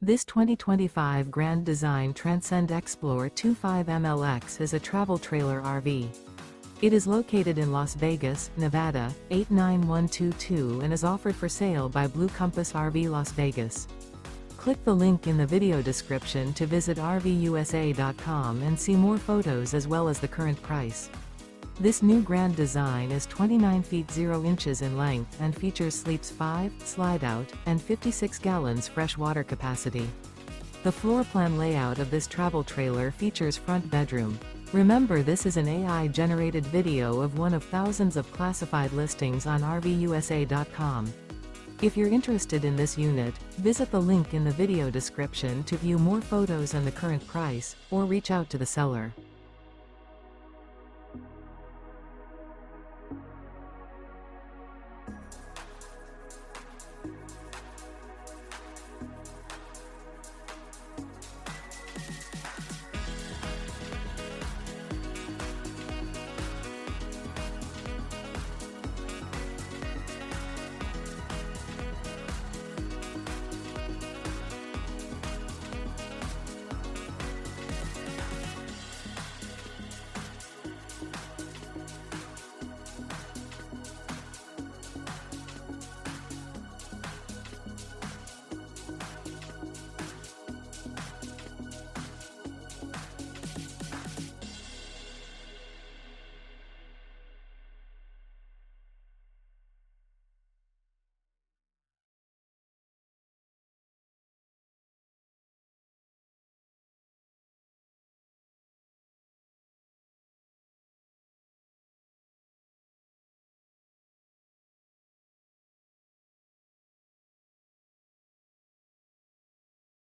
This 2025 Grand Design Transcend Xplor 25MLX is a travel trailer RV. It is located in Las Vegas, Nevada, 89122 and is offered for sale by Blue Compass RV Las Vegas. Click the link in the video description to visit RVUSA.com and see more photos as well as the current price. This new Grand Design is 29 feet 0 inches in length and features sleeps 5, Slideout, and 56 gallons fresh water capacity. The floor plan layout of this travel trailer features front bedroom. Remember, this is an AI-generated video of one of thousands of classified listings on RVUSA.com. If you're interested in this unit, visit the link in the video description to view more photos and the current price, or reach out to the seller.